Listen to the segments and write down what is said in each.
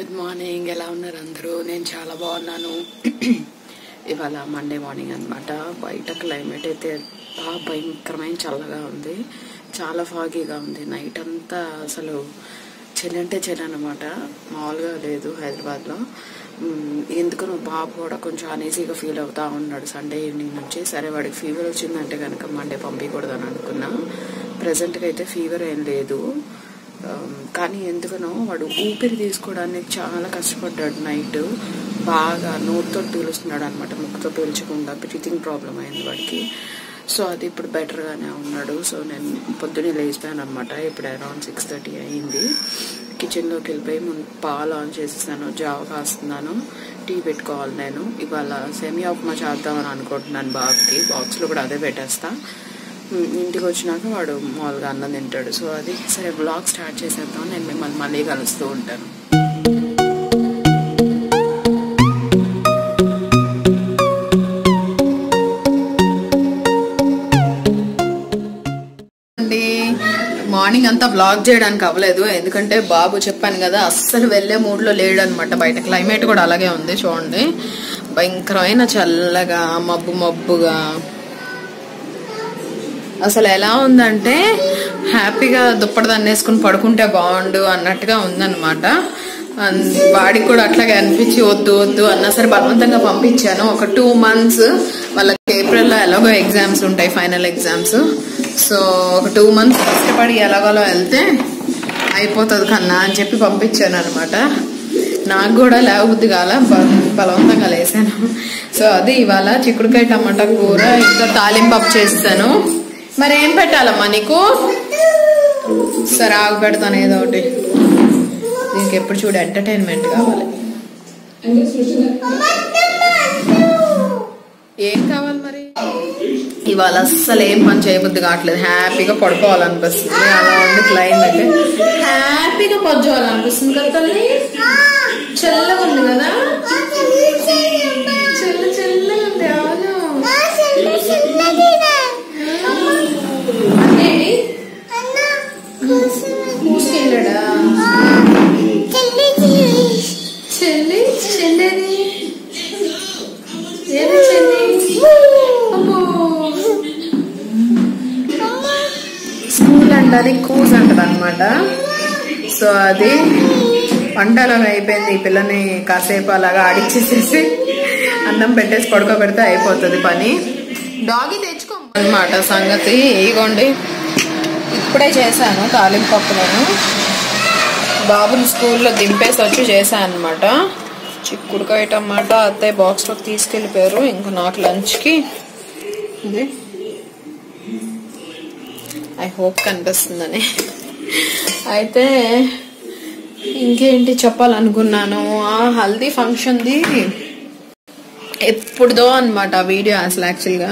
Good morning. ఎలా ఉన్నారు అందరూ? నేను చాలా బాగున్నాను. ఇవాళ మండే మార్నింగ్ అనమాట. బయట క్లైమేట్ అయితే భయంకరమైన చల్లగా ఉంది, చాలా ఫాగీగా ఉంది. నైట్ అంతా అసలు చలి అంటే చలి అనమాట, మామూలుగా లేదు హైదరాబాద్లో. ఎందుకు బాబు కూడా కొంచెం అనీజీగా ఫీల్ అవుతా ఉన్నాడు సండే ఈవినింగ్ నుంచి. సరే వాడికి ఫీవర్ వచ్చిందంటే కనుక మండే పంపించకూడదని అనుకున్నా. ప్రజెంట్గా అయితే ఫీవర్ ఏం లేదు, కానీ ఎందుకనో వాడు ఊపిరి తీసుకోవడానికి చాలా కష్టపడ్డాడు. నైట్ బాగా నోటితో పీలుస్తున్నాడు అనమాట, ముక్కుతో పీల్చకుండా. బ్రీతింగ్ ప్రాబ్లం అయింది వాడికి. సో అది ఇప్పుడు బెటర్గానే ఉన్నాడు. సో నేను పొద్దున్నే లేచిపోయాను అనమాట. ఇప్పుడు అరౌండ్ 6:30 అయింది. కిచెన్లోకి వెళ్ళిపోయి పాలు ఆన్ చేసేసాను, జావ కాస్తున్నాను, టీ పెట్టుకోవాలి. నేను ఇవాళ సేమియా ఉప్మా చేద్దామని అనుకుంటున్నాను బాబుకి. బాక్స్లో కూడా అదే పెట్టేస్తా. ఇంటికి వచ్చినాక వాడు మామూలుగా అన్నం తింటాడు. సో అది సరే బ్లాగ్ స్టార్ట్ చేసేద్దాం. నేను మిమ్మల్ని మళ్ళీ కలుస్తూ ఉంటాను. మార్నింగ్ అంతా బ్లాగ్ చేయడానికి అవ్వలేదు, ఎందుకంటే బాబు చెప్పాను కదా అస్సలు వెళ్లే మూడ్లో లేడు అనమాట. బయట క్లైమేట్ కూడా అలాగే ఉంది చూడండి, భయంకరమైన చల్లగా మబ్బు మబ్బుగా. అసలు ఎలా ఉందంటే హ్యాపీగా దుప్పటి దాన్ని వేసుకుని పడుకుంటే బాగుండు అన్నట్టుగా ఉందన్నమాట. వాడికి కూడా అట్లాగే అనిపించి వద్దు వద్దు అన్నా సరే బలవంతంగా పంపించాను. ఒక 2 months వాళ్ళకి ఏప్రిల్లో ఎలాగో ఎగ్జామ్స్ ఉంటాయి, ఫైనల్ ఎగ్జామ్స్. సో ఒక 2 months కష్టపడి ఎలాగోలో వెళ్తే అయిపోతుంది కన్నా అని చెప్పి పంపించాను అనమాట. నాకు కూడా లేవబుద్ధి కాల, బలవంతంగా లేసాను. సో అది ఇవాళ చిక్కుడుకాయ టమాటా కూర, ఇంకా తాలింపప్పు చేస్తాను. మరి ఏం పెట్టాలమ్మా నీకు? సరే ఆగు పెడతాను ఏదో ఒకటి. దీనికి ఎప్పుడు చూడు ఎంటర్టైన్మెంట్ కావాలి. ఏం కావాలి మరి? ఇవాళ అస్సలు ఏం పని చేయబుద్ధి కావట్లేదు, హ్యాపీగా పడుకోవాలనిపిస్తుంది. అలా ఉంది క్లైమేట్, హ్యాపీగా పడుకోవాలనిపిస్తుంది కదా తల్లి. చల్లగా ఉంది కదా, చల్లగా ఉంది. అవును మూసుకెళ్ళాడా చెల్లి? చెల్లేది ఏదో చెల్లి. స్కూల్ అంటారు, కూజ్ అంటది అనమాట. సో అది వంటలాగా అయిపోయింది. ఈ పిల్లని కాసేపు అలాగా ఆడిచ్చేసేసి అన్నం పెట్టేసి పడుకోబెడితే అయిపోతుంది పని. డాగి తెచ్చుకో అనమాట సంగతి. ఇగోండి ఇప్పుడే చేశాను తాలింపప్పు. నేను బాబుని స్కూల్లో దింపేసి వచ్చి చేశాను అనమాట. చిక్కుడుకాయ టమాటా అత్తయ్య బాక్స్లోకి తీసుకెళ్ళిపోయారు. ఇంకా నాకు లంచ్కి ఇది ఐ హోప్ కనిపిస్తుందని. అయితే ఇంకేంటి చెప్పాలనుకున్నాను, ఆ హల్దీ ఫంక్షన్ది ఎప్పుడుదో అనమాట వీడియో. అసలు యాక్చువల్గా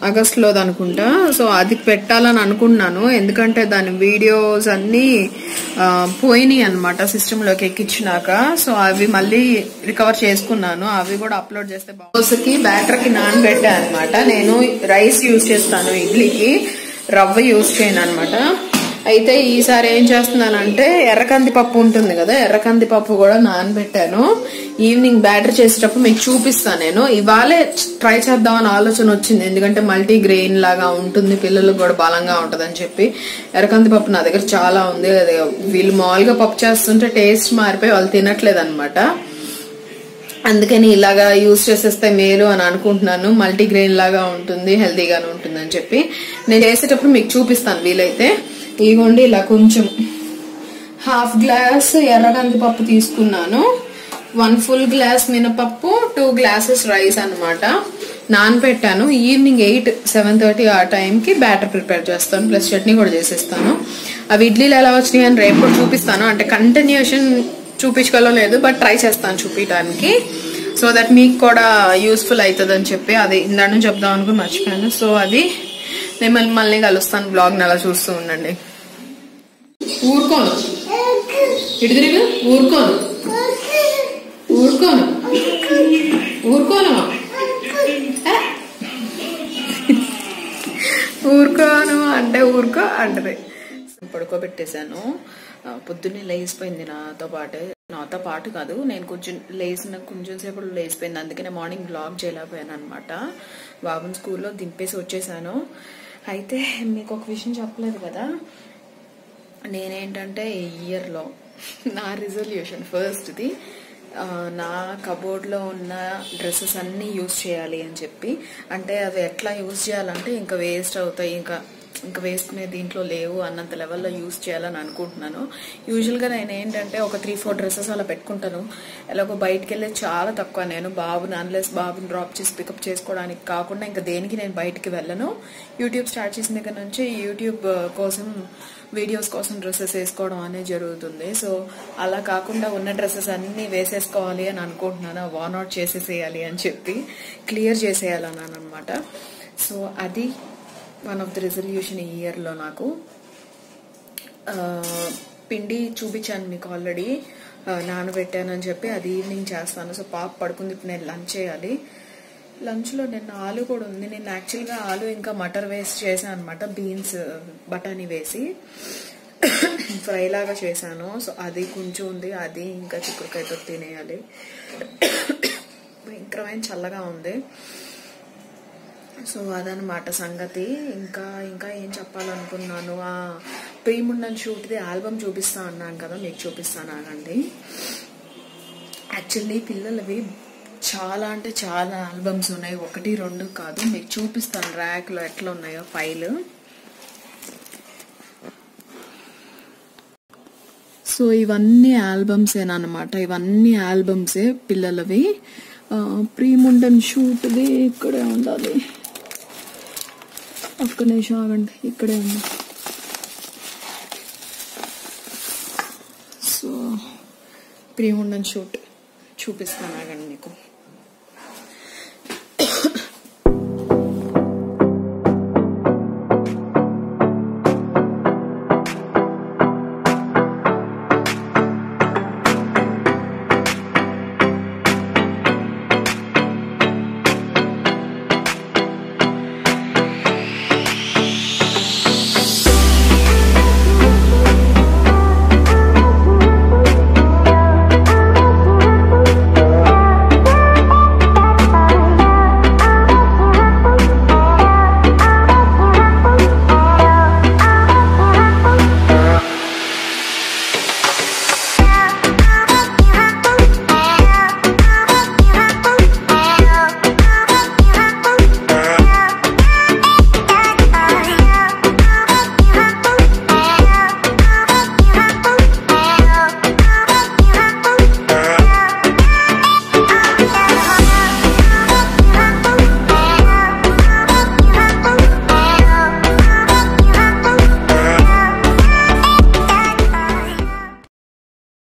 ఆగస్ట్లో అనుకుంటా. సో అది పెట్టాలని అనుకున్నాను, ఎందుకంటే దాని వీడియోస్ అన్ని పోయినాయి అనమాట సిస్టంలోకి ఎక్కించినాక. సో అవి మళ్ళీ రికవర్ చేసుకున్నాను, అవి కూడా అప్లోడ్ చేస్తే దోశకి బ్యాటర్కి నానబెట్టా అనమాట. నేను రైస్ యూజ్ చేస్తాను, ఇడ్లీకి రవ్వ యూజ్ చేయను అనమాట. అయితే ఈసారి ఏం చేస్తున్నానంటే ఎర్రకంది పప్పు ఉంటుంది కదా, ఎర్రకంది పప్పు కూడా నానబెట్టాను. ఈవినింగ్ బ్యాటర్ చేసేటప్పుడు మీకు చూపిస్తాను. నేను ఇవాళే ట్రై చేద్దామని ఆలోచన వచ్చింది, ఎందుకంటే మల్టీ గ్రెయిన్ లాగా ఉంటుంది, పిల్లలకు కూడా బలంగా ఉంటుంది అని చెప్పి. ఎర్రకంది పప్పు నా దగ్గర చాలా ఉంది. వీళ్ళు మామూలుగా పప్పు చేస్తుంటే టేస్ట్ మారిపోయి వాళ్ళు తినట్లేదు అనమాట. అందుకని ఇలాగా యూజ్ చేసేస్తే మేలు అని అనుకుంటున్నాను. మల్టీ గ్రెయిన్ లాగా ఉంటుంది, హెల్తీగానే ఉంటుంది అని చెప్పి. నేను చేసేటప్పుడు మీకు చూపిస్తాను వీలైతే. ఇదిగోండి ఇలా కొంచెం 1/2 glass ఎర్రకంది పప్పు తీసుకున్నాను, 1 full glass మినపప్పు, 2 glasses రైస్ అనమాట. నానబెట్టాను. ఈవినింగ్ 7:30 ఆ టైంకి బ్యాటర్ ప్రిపేర్ చేస్తాను, ప్లస్ చట్నీ కూడా చేసేస్తాను. అవి ఇడ్లీలు ఎలా వచ్చినాయి అని రేపు కూడా చూపిస్తాను. అంటే కంటిన్యూషన్ చూపించుకోలో లేదు, బట్ ట్రై చేస్తాను చూపించడానికి, సో దట్ మీకు కూడా యూస్ఫుల్ అవుతుంది అని చెప్పి. అది ఇందా నుంచి చెప్దాం అనుకుని మర్చిపోయాను. సో అది నేను మళ్ళీ కలుస్తాను. బ్లాగ్ని అలా చూస్తూ ఉండండి. ఊరుకోను, ఇటు తిరిగి ఊరుకోను, ఊరుకోను, ఊరుకోను, ఊరుకోను అంటే ఊరుకో అంటది. పడుకోబెట్టేశాను. పొద్దున్నే లేచిపోయింది నాతో పాటు కాదు, నేను కొంచెం సేపు లేచిపోయింది. అందుకనే మార్నింగ్ బ్లాగ్ చేయలేకపోయాను అనమాట. బాబుని స్కూల్లో దింపేసి వచ్చేసాను. అయితే మీకు ఒక విషయం చెప్పలేదు కదా, నేనేంటంటే ఈ ఇయర్లో నా రిజల్యూషన్ ఫస్ట్ది నా కబోర్డ్లో ఉన్న డ్రెస్సెస్ అన్నీ యూజ్ చేయాలి అని చెప్పి. అంటే అవి ఎట్లా యూజ్ చేయాలంటే ఇంకా వేస్ట్ అవుతాయి, ఇంకా వేసుకునే దీంట్లో లేవు అన్నంత లెవెల్లో యూజ్ చేయాలని అనుకుంటున్నాను. యూజువల్గా నేను ఏంటంటే ఒక 3-4 డ్రెస్సెస్ అలా పెట్టుకుంటాను. ఎలాగో బయటకు వెళ్ళేది చాలా తక్కువ. నేను అన్లెస్ బాబుని డ్రాప్ చేసి పికప్ చేసుకోవడానికి కాకుండా ఇంకా దేనికి నేను బయటికి వెళ్ళను. యూట్యూబ్ స్టార్ట్ చేసిన దగ్గర నుంచి యూట్యూబ్ కోసం వీడియోస్ కోసం డ్రెస్సెస్ వేసుకోవడం అనేది జరుగుతుంది. సో అలా కాకుండా ఉన్న డ్రెస్సెస్ అన్నీ వేసేసుకోవాలి అని అనుకుంటున్నాను. వార్న్అవుట్ చేసేసేయాలి అని చెప్పి క్లియర్ చేసేయాలన్నాను అనమాట. సో అది వన్ ఆఫ్ ది రిజల్యూషన్ ఈ ఇయర్లో నాకు. పిండి చూపించాను మీకు ఆల్రెడీ, నానబెట్టానని చెప్పి. అది ఈవినింగ్ చేస్తాను. సో పాప పడుకుంది, ఇప్పుడు నేను లంచ్ చేయాలి. లంచ్లో నిన్న ఆలు కూడా ఉంది. నేను యాక్చువల్గా ఆలు ఇంకా మటర్ వేసి చేశాను అనమాట, బీన్స్ బఠానీ వేసి ఫ్రై లాగా చేశాను. సో అది కొంచెం ఉంది, అది ఇంకా చిక్కుడుకాయతో తినేయాలి. భయంకరమైన చల్లగా ఉంది. సో అదనమాట సంగతి. ఇంకా ఏం చెప్పాలనుకున్నాను, ప్రీముండన్ షూట్ది ఆల్బమ్ చూపిస్తా అన్నాను కదా, మీకు చూపిస్తాను ఆగండి. యాక్చువల్లీ పిల్లలవి చాలా అంటే చాలా ఆల్బమ్స్ ఉన్నాయి, 1-2 కాదు. మీకు చూపిస్తాను ర్యాక్లో ఎట్లా ఉన్నాయో ఫైల్. సో ఇవన్నీ ఆల్బమ్సేనమాట, ఇవన్నీ ఆల్బమ్సే పిల్లలవి. ప్రీముండన్ షూట్ది ఇక్కడే ఉండాలి, ఒక్క నిమిషం ఆగండి, ఇక్కడే ఉంది. సో ప్రీముండన్ షూట్ చూపిస్తాను ఆగండి మీకు.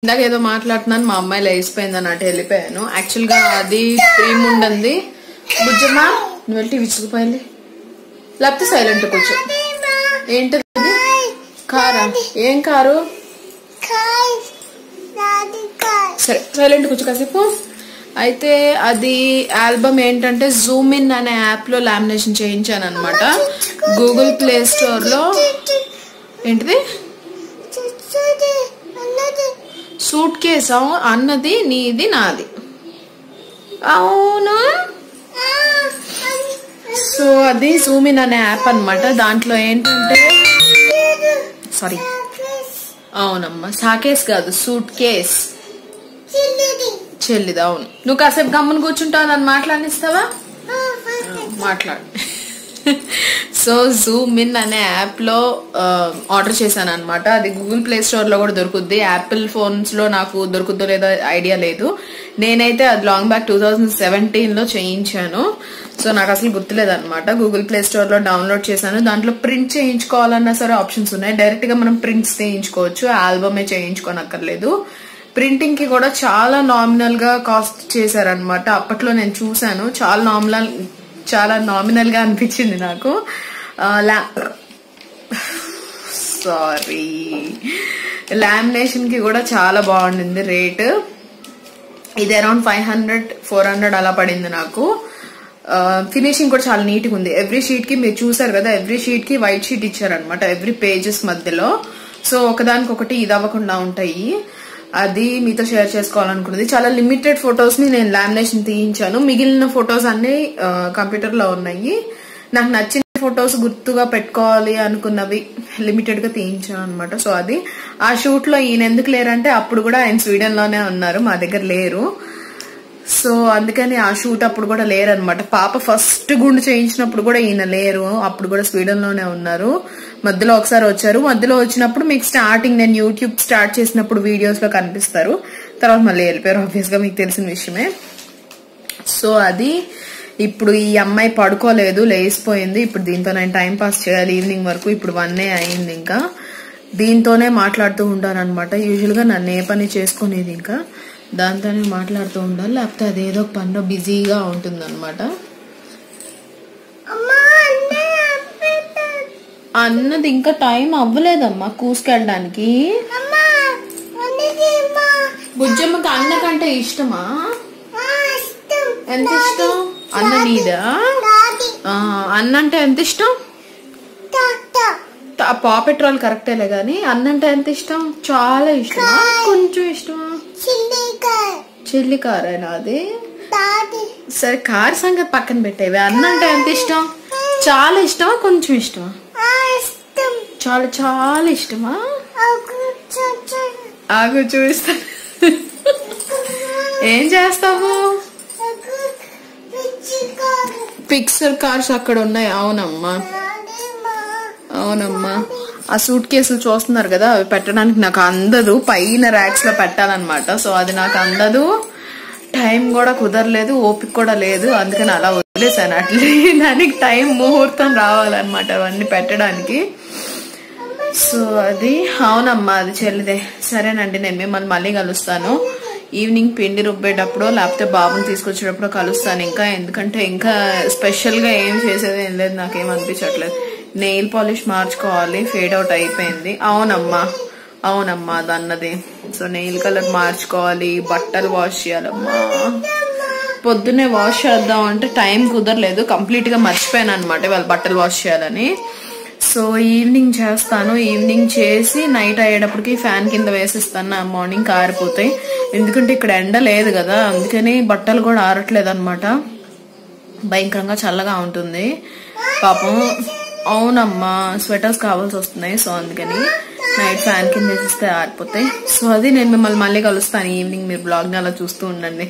ఇందాక ఏదో మాట్లాడుతున్నాను, మా అమ్మాయి లేచిపోయింది అన్నట్టు వెళ్ళిపోయాను. యాక్చువల్ గా అది ప్రీముండంది. బుజ్జమ్మా నువ్వు వెళ్ళి విసుకుపోయింది, లేకపోతే సైలెంట్ కూర్చో. ఏంటది కారా? ఏం కారు? సరే సైలెంట్ కూర్చో కాసేపు. అయితే అది ఆల్బమ్ ఏంటంటే జూమ్ ఇన్ అనే యాప్ లో లామినేషన్ చేయించాను అనమాట. గూగుల్ ప్లే స్టోర్ లో. ఏంటిది? సూట్ కేస్ అన్నది నీది నాది. అవును. సో అది జూమ్ ఇన్ అనే యాప్ అనమాట. దాంట్లో ఏంటంటే సారీ అవునమ్మా, సాకేస్ కాదు, సూట్ కేస్. చెల్లిది. అవును. నువ్వు కాసేపు గమ్మున కూర్చుంటావు, నన్ను మాట్లాడిస్తావా? మాట్లాడు. సో జూమ్ ఇన్ అనే యాప్ లో ఆర్డర్ చేశాను అనమాట. అది గూగుల్ ప్లే స్టోర్ లో కూడా దొరుకుద్ది. యాపిల్ ఫోన్స్ లో నాకు దొరుకుద్దో లేదో ఐడియా లేదు. నేనైతే అది లాంగ్ బ్యాక్ 2017 లో చేయించాను. సో నాకు అసలు గుర్తులేదు అనమాట. గూగుల్ ప్లే స్టోర్ లో డౌన్లోడ్ చేశాను. దాంట్లో ప్రింట్ చేయించుకోవాలన్నా సరే ఆప్షన్స్ ఉన్నాయి. డైరెక్ట్ గా మనం ప్రింట్స్ చేయించుకోవచ్చు, ఆల్బమే చేయించుకోనక్కర్లేదు. ప్రింటింగ్ కి కూడా చాలా నామినల్ గా కాస్ట్ చేశారనమాట. అప్పట్లో నేను చూసాను, చాలా నామినల్ గా అనిపించింది నాకు. సారీ, లామినేషన్ కి కూడా చాలా బాగుండింది రేట్. ఇది అరౌండ్ 500-400 అలా పడింది నాకు. ఫినిషింగ్ కూడా చాలా నీట్ గా ఉంది. ఎవ్రీ షీట్ కి మీరు చూసారు కదా, ఎవ్రీ షీట్ కి వైట్ షీట్ ఇచ్చారనమాట ఎవ్రీ పేజెస్ మధ్యలో. సో ఒకదానికొకటి ఇది అవ్వకుండా ఉంటాయి. అది మీతో షేర్ చేసుకోవాలనుకున్నది. చాలా లిమిటెడ్ ఫొటోస్ ని నేను లామినేషన్ తీయించాను. మిగిలిన ఫొటోస్ అన్ని కంప్యూటర్ లో ఉన్నాయి. నాకు నచ్చిన ఫొటోస్ గుర్తుగా పెట్టుకోవాలి అనుకున్నవి లిమిటెడ్ గా తీయించాను అనమాట. సో అది ఆ షూట్ లో ఈయన ఎందుకు లేరంటే అప్పుడు కూడా ఆయన స్వీడన్ లోనే ఉన్నారు, మా దగ్గర లేరు. సో అందుకని ఆ షూట్ అప్పుడు కూడా లేరనమాట. పాప ఫస్ట్ గుండు చేయించినప్పుడు కూడా ఈయన లేరు, అప్పుడు కూడా స్వీడన్ లోనే ఉన్నారు. మధ్యలో ఒకసారి వచ్చారు. మధ్యలో వచ్చినప్పుడు మీకు స్టార్టింగ్ నేను యూట్యూబ్ స్టార్ట్ చేసినప్పుడు వీడియోస్ లో కనిపిస్తారు, తర్వాత మళ్ళీ వెళ్ళిపోయారు. ఆబ్వియస్ గా మీకు తెలిసిన విషయమే. సో అది ఇప్పుడు ఈ అమ్మాయి పడుకోలేదు, లేచిపోయింది. ఇప్పుడు దీంతో నేను టైం పాస్ చేయాలి ఈవినింగ్ వరకు. ఇప్పుడు 1 అయింది. ఇంకా దీంతోనే మాట్లాడుతూ ఉంటాను అనమాట. యూజువల్ గా నన్ను ఏ పని చేసుకునేది ఇంకా దాంతోనే మాట్లాడుతూ ఉండాలి, లేకపోతే అదేదో పనిలో బిజీగా ఉంటుంది అనమాట. అన్నది ఇంకా టైం అవ్వలేదమ్మా కూసుకెళ్ళడానికి. బుజ్జమ్మకి అన్న కంటే ఇష్టమా? ఎంత ఇష్టం? అన్న నీదా? అన్న అంటే ఎంత ఇష్టం? పా పెట్రోల్ కరెక్టేలే గాని అన్న అంటే ఎంత ఇష్టం? చాలా ఇష్టమా? కొంచెం ఇష్టమా? చిల్లి కారేనా అది? సరే కార్ సంగతి పక్కన పెట్టేవి. అన్న అంటే ఎంత ఇష్టం? చాలా ఇష్టమా కొంచెం ఇష్టమా? చాలా చాలా ఇష్టమా? ఆగు చూపిస్తా. ఏం చేస్తావు? పిక్చర్ కార్స్ అక్కడ ఉన్నాయి. అవునమ్మా అవునమ్మా. ఆ సూట్ కేసులు చూస్తున్నారు కదా, అవి పెట్టడానికి నాకు అందదు. పైన ర్యాక్స్ లో పెట్టాలన్నమాట. సో అది నాకు అందదు, టైం కూడా కుదరలేదు, ఓపిక కూడా లేదు. అందుకని అలా వదిలేసాను. అట్లే దానికి టైం ముహూర్తం రావాలన్నమాట అవన్నీ పెట్టడానికి. సో అది అవునమ్మా, అది చెల్లిదే. సరేనండి, నేను మిమ్మల్ని మళ్ళీ కలుస్తాను. ఈవినింగ్ పిండి రుబ్బేటప్పుడు లేకపోతే బాబుని తీసుకొచ్చేటప్పుడు కలుస్తాను ఇంకా. ఎందుకంటే ఇంకా స్పెషల్ గా ఏం చేసేది ఏం లేదు, నాకేం అనిపించట్లేదు. నెయిల్ పాలిష్ మార్చుకోవాలి, ఫేడ్ అవుట్ అయిపోయింది. అవునమ్మా అవునమ్మా అది అన్నది. సో నెయిల్ కలర్ మార్చుకోవాలి, బట్టలు వాష్ చేయాలమ్మా. పొద్దున్నే వాష్ చేద్దాం అంటే టైం కుదరలేదు, కంప్లీట్ గా మర్చిపోయాను అనమాట వాళ్ళ బట్టలు వాష్ చేయాలని. సో ఈవినింగ్ చేస్తాను. ఈవినింగ్ చేసి నైట్ అయ్యేటప్పటికి ఫ్యాన్ కింద వేసిస్తాను, మార్నింగ్ ఆరిపోతాయి. ఎందుకంటే ఇక్కడ ఎండ లేదు కదా, అందుకని బట్టలు కూడా ఆరట్లేదు అనమాట. భయంకరంగా చల్లగా ఉంటుంది పాపం. అవునమ్మా, స్వెటర్స్ కావాల్సి వస్తున్నాయి. సో అందుకని నైట్ ఫ్యాన్ కింద వేసిస్తే ఆరిపోతాయి. సో అది నేను మిమ్మల్ని మళ్ళీ కలుస్తాను ఈవినింగ్. మీరు బ్లాగ్ ని అలా చూస్తూ ఉండండి.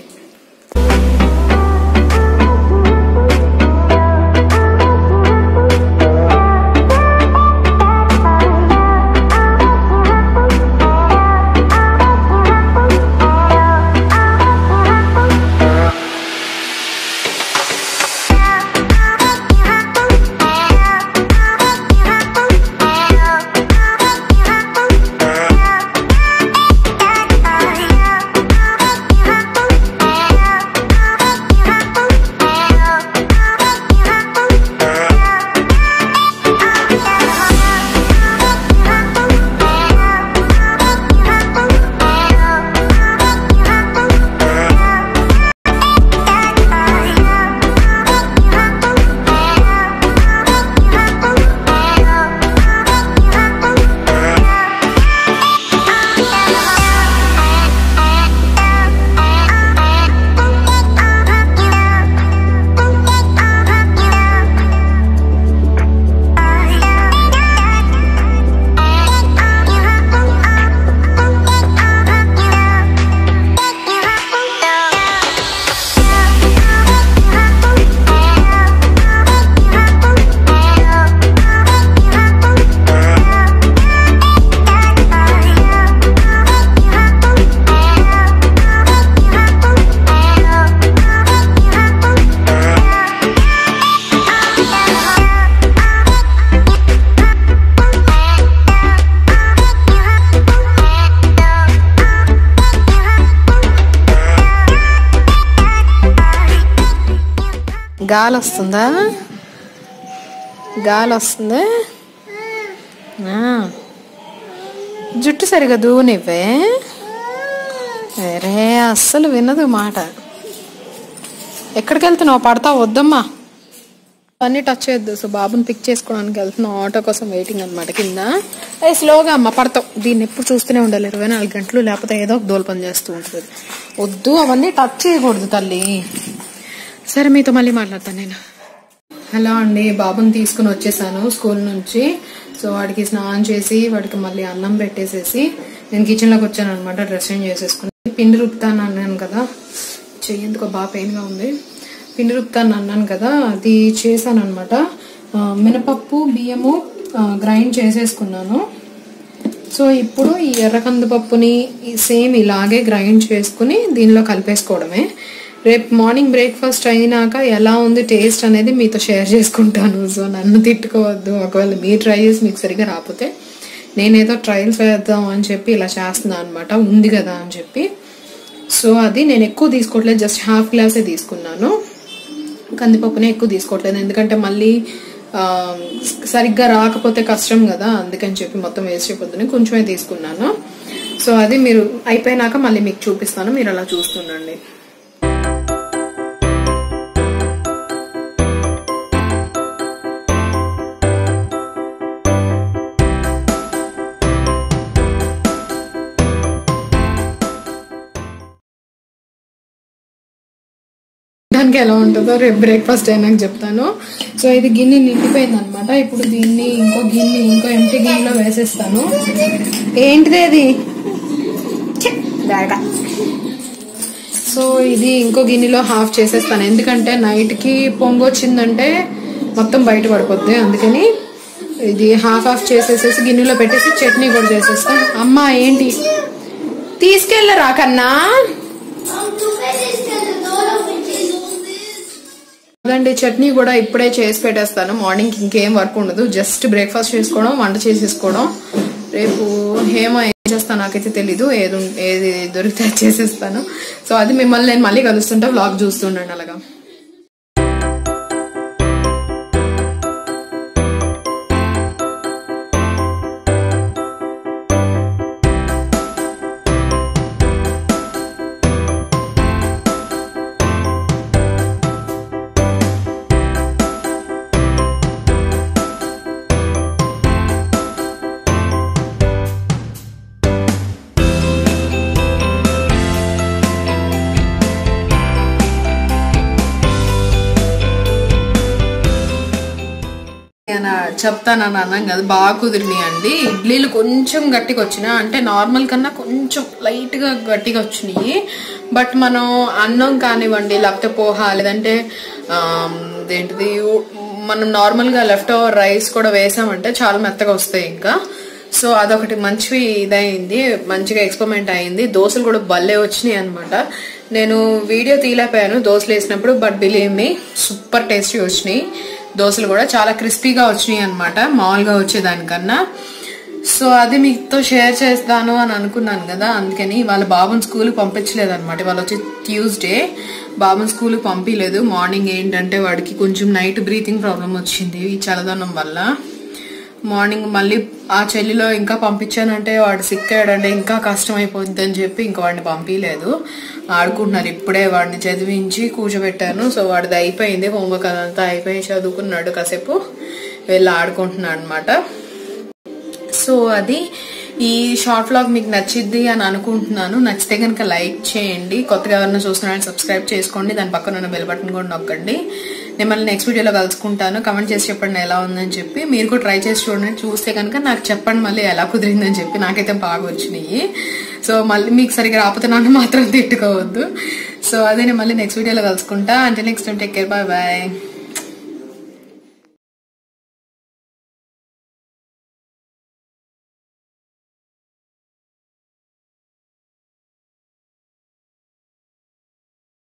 గాలి వస్తుందా? గాలి వస్తుందా? జుట్టు సరిగా దూనివ్వే. అరే అస్సలు వినదు మాట. ఎక్కడికి వెళ్తున్నావు? పడతావు, వద్దమ్మా. అన్నీ టచ్ చేయొద్దు. సో బాబుని పిక్ చేసుకోవడానికి వెళ్తున్నాం, ఆటో కోసం వెయిటింగ్ అనమాట కింద. స్లోగా అమ్మ, పడతావు. దీన్ని ఎప్పుడు చూస్తూనే ఉండాలి 24 గంటలు, లేకపోతే ఏదో ఒక దోలు పని చేస్తూ ఉంటుంది. వద్దు, అవన్నీ టచ్ చేయకూడదు తల్లి. సరే, మీతో మళ్ళీ మాట్లాడతాను నేను. హలో అండి, బాబుని తీసుకుని వచ్చేసాను స్కూల్ నుంచి. సో వాడికి స్నానం చేసి వాడికి మళ్ళీ అన్నం పెట్టేసేసి నేను కిచెన్లోకి వచ్చాను అనమాట. డ్రెస్ చేంజ్ చేసేసుకుని పిండి రుపుతాను అన్నాను కదా, చెయ్యేందుకు బాగా పెయిన్గా ఉంది. పిండి రుపుతాను అన్నాను కదా, అది చేశాను అనమాట. మినపప్పు బియ్యము గ్రైండ్ చేసేసుకున్నాను. సో ఇప్పుడు ఈ ఎర్ర కందిపప్పుని సేమ్ ఇలాగే గ్రైండ్ చేసుకుని దీనిలో కలిపేసుకోవడమే. రేపు మార్నింగ్ బ్రేక్ఫాస్ట్ అయినాక ఎలా ఉంది టేస్ట్ అనేది మీతో షేర్ చేసుకుంటాను. సో నన్ను తిట్టుకోవద్దు, ఒకవేళ మీరు ట్రై చేసి మీకు సరిగా రాకపోతే. నేనేదో ట్రయల్స్ వేద్దాం అని చెప్పి ఇలా చేస్తున్నాను అనమాట, ఉంది కదా అని చెప్పి. సో అది నేను ఎక్కువ తీసుకోవట్లేదు, జస్ట్ ½ గ్లాసే తీసుకున్నాను. కందిపప్పునే ఎక్కువ తీసుకోవట్లేదు, ఎందుకంటే మళ్ళీ సరిగ్గా రాకపోతే కష్టం కదా, అందుకని చెప్పి మొత్తం వేస్ట్ అయిపోతుంది. కొంచెమే తీసుకున్నాను. సో అది మీరు అయిపోయినాక మళ్ళీ మీకు చూపిస్తాను, మీరు అలా చూస్తుండండి. దానికి ఎలా ఉంటుందో రేపు బ్రేక్ఫాస్ట్ అయినాక చెప్తాను. సో ఇది గిన్నె నిండిపోయింది అనమాట. ఇప్పుడు దీన్ని ఇంకో ఎంటీ గిన్నెలో వేసేస్తాను. ఏంటిది అది? సో ఇది ఇంకో గిన్నెలో హాఫ్ చేసేస్తాను, ఎందుకంటే నైట్కి పొంగొచ్చిందంటే మొత్తం బయట పడిపోద్ది. అందుకని ఇది హాఫ్ చేసేసేసి గిన్నెలో పెట్టేసి చట్నీ కూడా చేసేస్తాను. అమ్మా ఏంటి తీసుకెళ్ళరా కన్నా? అదండి, చట్నీ కూడా ఇప్పుడే చేసి పెట్టేస్తాను. మార్నింగ్ ఇంకేం వర్క్ ఉండదు, జస్ట్ బ్రేక్ఫాస్ట్ చేసుకోవడం, వంట చేసేసుకోవడం. రేపు హేమ ఏం చేస్తాను నాకైతే తెలీదు, ఏది దొరికితే చేసేస్తాను. సో అది మిమ్మల్ని నేను మళ్ళీ కలుస్తుంటా, వ్లాగ్ చూస్తుండండి అలాగా. చెప్తానని అన్నాం కదా, బాగా కుదిరినాయి అండి. ఇడ్లీలు కొంచెం గట్టిగా వచ్చినాయి, అంటే నార్మల్ కన్నా కొంచెం లైట్ గా గట్టిగా వచ్చినాయి. బట్ మనం అన్నం కానివ్వండి, లేకపోతే పోహా, లేదంటే ఏంటిది మనం నార్మల్ గా లెఫ్ట్ ఓవర్ రైస్ కూడా వేసామంటే చాలా మెత్తగా వస్తాయి ఇంకా. సో అదొకటి మంచి ఇదైంది, మంచిగా ఎక్స్పెరిమెంట్ అయింది. దోశలు కూడా భలే వచ్చినాయి అనమాట. నేను వీడియో తీయలేకపోయాను దోశలు వేసినప్పుడు, but believe me super tasty వచ్చినాయి. దోశలు కూడా చాలా క్రిస్పీగా వచ్చినాయి అనమాట, మామూలుగా వచ్చేదానికన్నా. సో అది మీతో షేర్ చేస్తాను అని అనుకున్నాను కదా, అందుకని వాళ్ళ బాబుని స్కూల్కి పంపించలేదు అనమాట. వాళ్ళు వచ్చి ట్యూస్డే బాబుని స్కూల్కి పంపించలేదు. మార్నింగ్ ఏంటంటే వాడికి కొంచెం నైట్ బ్రీతింగ్ ప్రాబ్లం వచ్చింది ఈ చల్లదనం వల్ల. మార్నింగ్ మళ్ళీ ఆ చెల్లిలో ఇంకా పంపించానంటే వాడు సిక్ అయ్యాడంటే ఇంకా కష్టం అయిపోద్ది అని చెప్పి ఇంకా వాడిని పంపించలేదు. ఆడుకుంటున్నారు, ఇప్పుడే వాడిని చదివించి కూర్చోబెట్టాను. సో వాడిది అయిపోయింది, హోంవర్క్ అదంతా అయిపోయి చదువుకున్నాడు, కాసేపు వెళ్ళి ఆడుకుంటున్నాడు అనమాట. సో అది ఈ షార్ట్ వ్లాగ్ మీకు నచ్చిద్ది అని అనుకుంటున్నాను. నచ్చితే కనుక లైక్ చేయండి, కొత్తగా ఎవరైనా చూస్తున్నారని సబ్స్క్రైబ్ చేసుకోండి, దాని పక్కన ఉన్న బెల్ బటన్ కూడా నొక్కండి. నేను మళ్ళీ నెక్స్ట్ వీడియోలో కలుసుకుంటాను. కమెంట్ చేసి చెప్పండి ఎలా ఉందని చెప్పి. మీరు కూడా ట్రై చేసి చూడండి, చూస్తే కనుక నాకు చెప్పండి మళ్ళీ ఎలా కుదిరిందని చెప్పి. నాకైతే బాగా వచ్చినాయి. సో మళ్ళీ మీకు సరిగ్గా రాకపోతే నన్ను మాత్రం తిట్టుకోవద్దు. సో అదే నేను మళ్ళీ నెక్స్ట్ వీడియోలో కలుసుకుంటా. అంటే next time take care, bye bye.